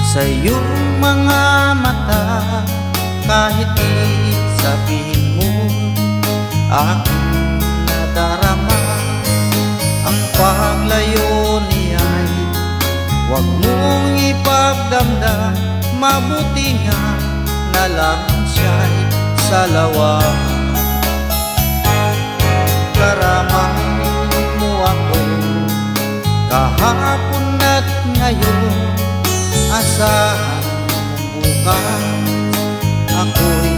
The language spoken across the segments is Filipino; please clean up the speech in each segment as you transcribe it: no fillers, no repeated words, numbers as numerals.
sa iyong mga mata. Kahit sabihin mo aking nadarama, ang paglayo niya'y huwag mong ipagdamdam. Mabuti nga na lang siya'y salawahan. Karamay mo ako kahapon at ngayon, asahan mong bukas ako'y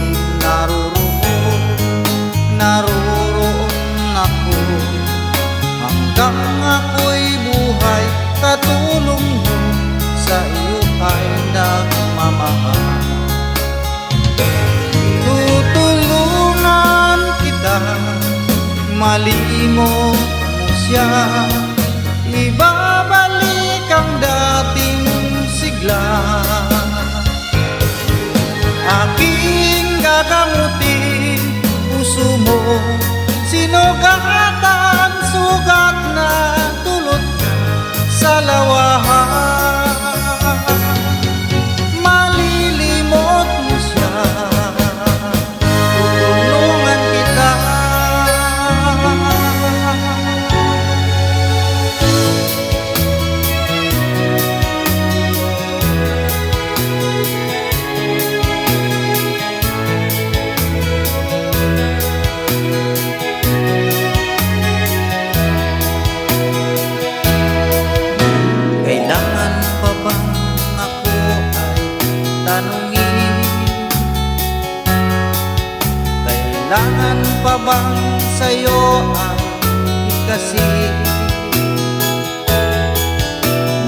naroroon ako. Hanggang ako'y buhay, katulong mo sa iyo ay nagmamahal. Tutulungan kita, malimot mo siya, ibabalik ang dating sigla. Aking gagamutin puso mo, sinugatan, sugat na dulot sa lawahan. Malilimot mo siya, tutulungan kita. Kailangan pa bang ako ay tanungin? Kailangan pa bang sa'yo ay ikasin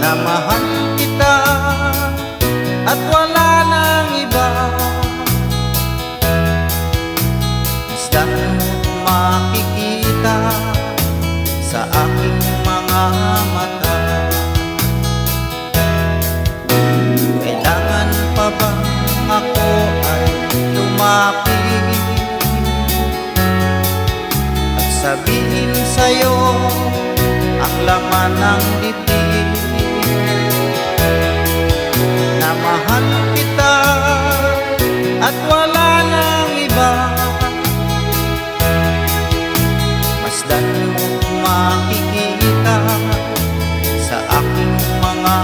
na mahal kita at wala nang iba? Masdan mo't makikita sa aking mga mata. Kailangan pa bang ako ay lumapit at sabihin sa'yo ang laman ng dibdib, na mahal kita at wala nang iba? Masdan mo't makikita sa aking mga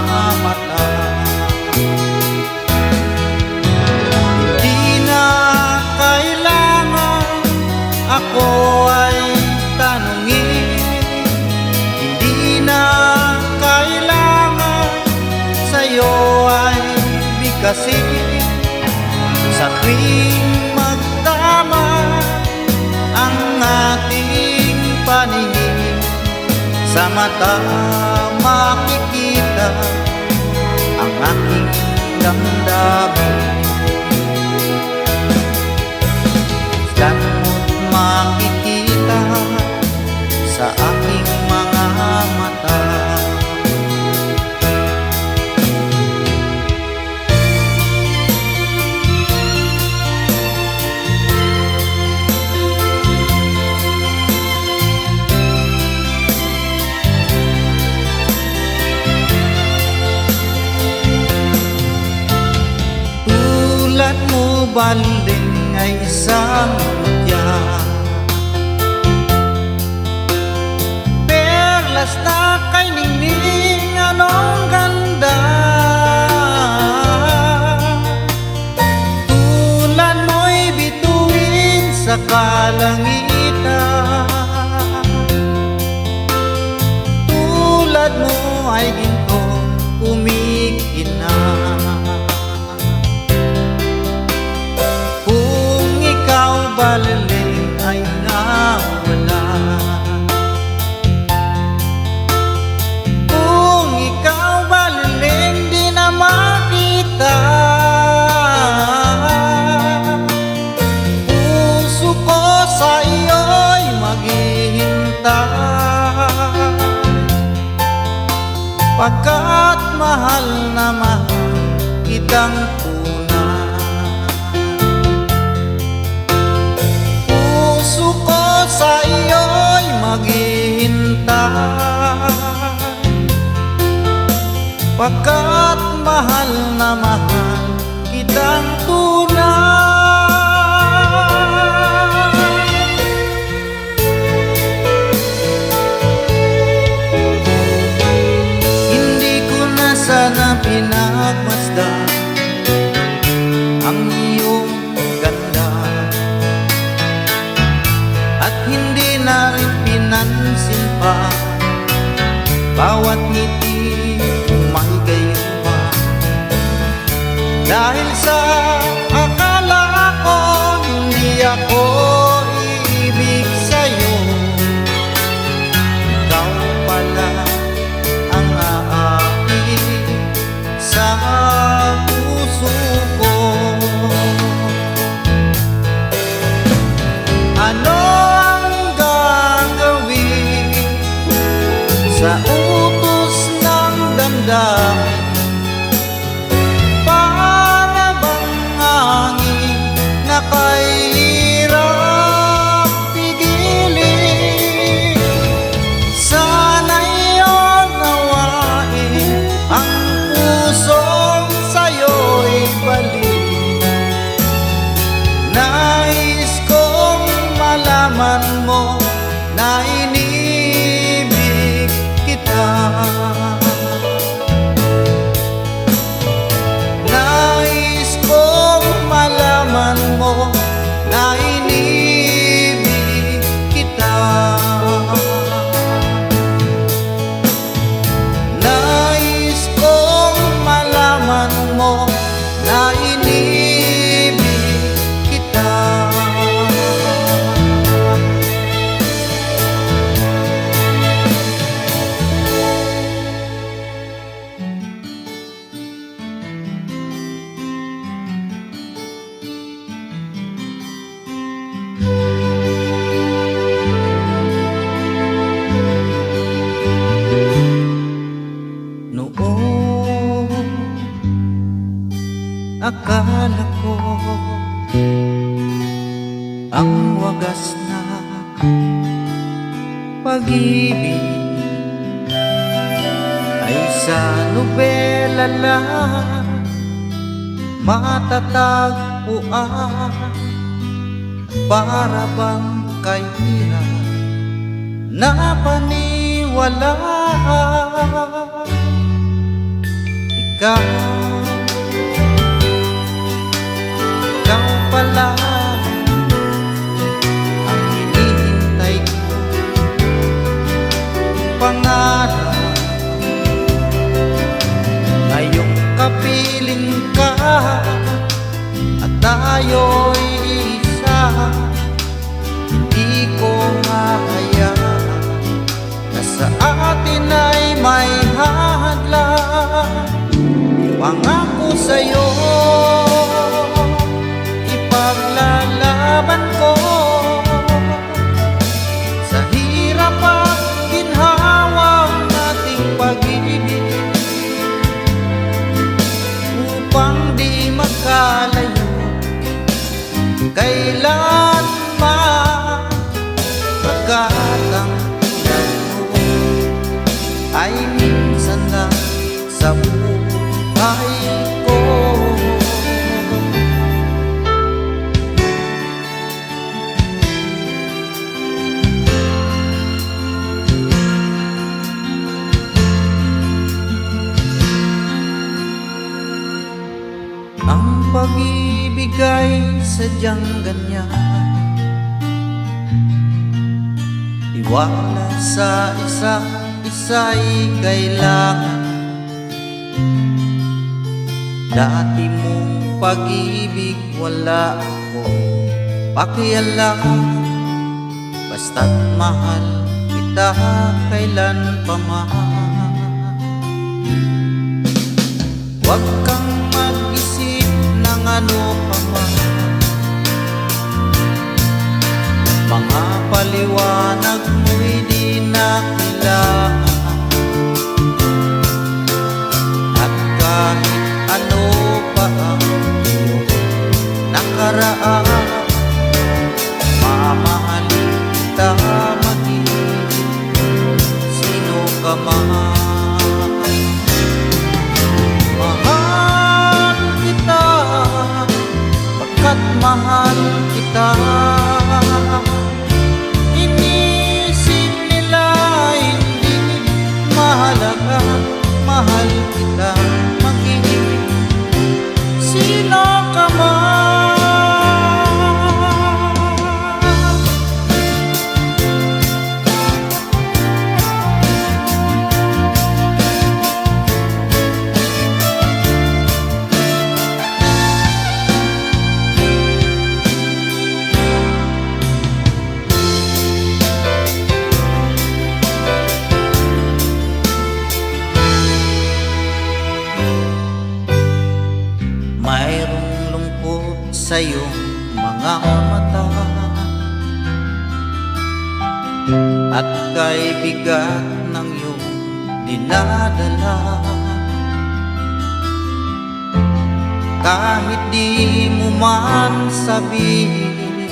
mata. Ako ay tanungin, hindi na kailangan sa'yo ay bigkasin. Sa tuwing magtama ang ating paningin, sa mata makikita ang aking damdamin. Makikita sa aking mga mata. Tulad mo baling ay isang mutya, perlas na kay ningning, anong ganda. Tulad mo'y bituin sa kalangitan, tulad mo ay ginto kumikinang. Kung ikaw baliling ay nawala, kung ikaw baliling di na makita, puso ko sa iyo'y maghihintay, pagkat mahal na mahal kitang tunay. Puso ko sa iyo'y maghihintay, pagkat mahal na mahal kitang tunay. Hindi ko na sana pinagmasdan ang iyong ganda, at hindi na rin pinansin pa bawat ngiti may gayuma. Dahil sa akala ko hindi ako iibig sa'yo, ikaw pala ang aakit sa puso ko. Ano ang gagawin sa utos ng damdamin? Para bang hangin na kahirap pigilin? Sana'y unawain ang pusong sa'yo'y balik. Nais kong malaman mo na inibig kita. Nais kong malaman mo na inibig kita. Nais kong malaman mo na inibig kita. Noon akala ko ang wagas na pag-ibig ay sa nobela lang matatagpuan. Para bang kahirap na paniwala, ikaw pala ang hinihintay ko. Pangarap ngayong kapiling ka at tayo'y isa. Hindi ko mahayaan na sa atin ay may hadlang. Pangako sa'yo, ipaglalaban ko sa hirap at ginhawang nating pag-ibig, upang di magkalayo kailanman. Pagkat ang tulad mo ay minsan lang sa buhay ko. Ang pag-ibig ay sadyang ganyan, tiwala sa isa't isa'y kailangan. Dati mong pag-ibig wala akong pakialam, basta't mahal kita kailan pa man. Huwag kang mag-isip ng ano pa man, mga paliwanag mo'y di na kailangan. At kahit ano pa ang iyong nakaraan, mamahalin kita maging sino ka man. Mahal lang maging sino ka man. Mayroong lungkot sa iyong mga mata at kay bigat ng iyong dinadala. Kahit di mo man sabihin,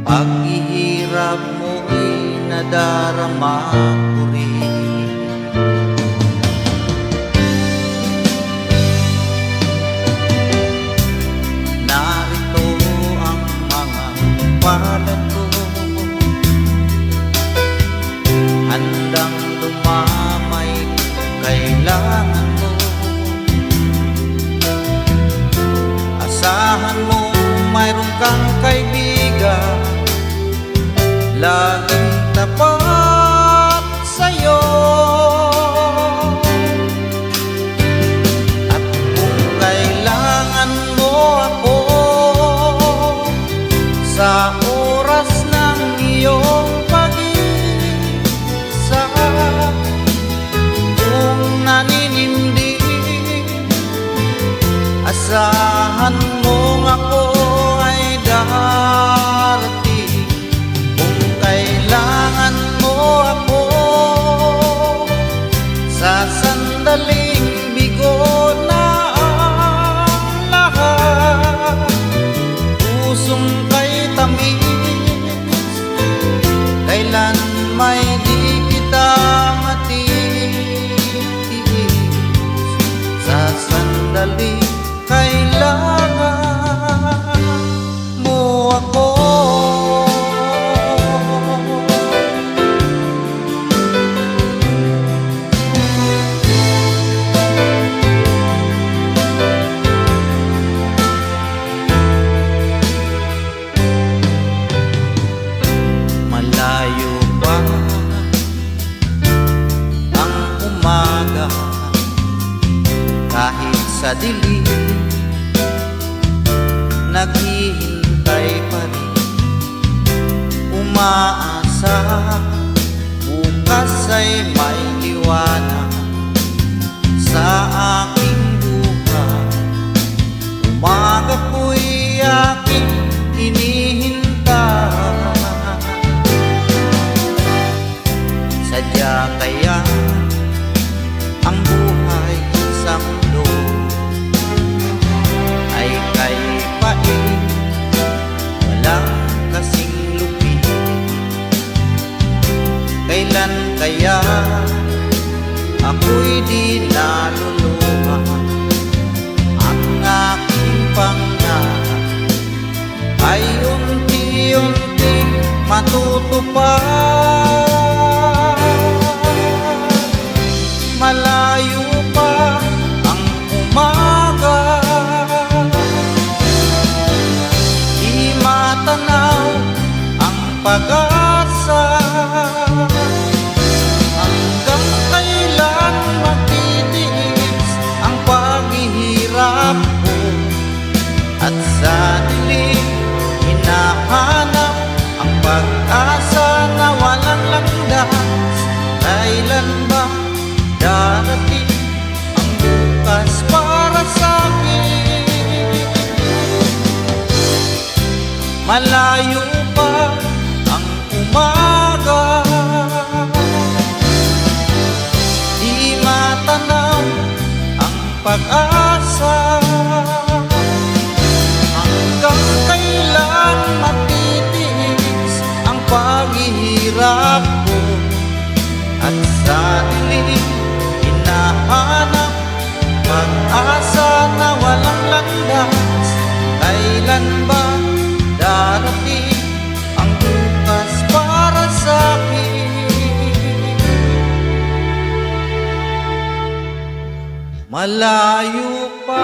paghihirap mo'y nadarama ko rin. Palad ko, handang dumamay kung kailangan mo. Asahan mo mayroon kang kaibigan, laging tapat sa'yo. At kung kailangan mo ako sa oras ng iyong pag-isa, kung naninindig, asahan mong ako ay darating. Kung kailangan mo ako sa sandaling bigo na ang lahat, pusong tamis, kailan may di kita matitiis. Sa sandali kailangan mo ako. Malayo pa ang umaga, kahit sa dilim naghihintay pa rin, umaasa bukas ay may liwanag sa aking buhay. Umaga ko'y aking hinihintay. Sadya kaya ang buhay sa mundo ay kay pain, walang kasing lupit. Kailan kaya ako'y di naluluha? Ang aking pangarap ay unti-unti matutupad. Malayo pa ang umaga, di matanaw ang pag-asa. Hanggang kailan magtitiis ang paghihirap ko, at sa dilim hinahanap ang pag-asa na walang landas. Kailan ba darating ang bukas para sa'kin? Malayo pa ang umaga, di matanaw ang pag-asa. Hanggang kailan matitiis ang paghihirap ko, at sa dilim hinahanap pag-asa na walang landas. Kailan ba darating ang bukas para sa'kin? malayo pa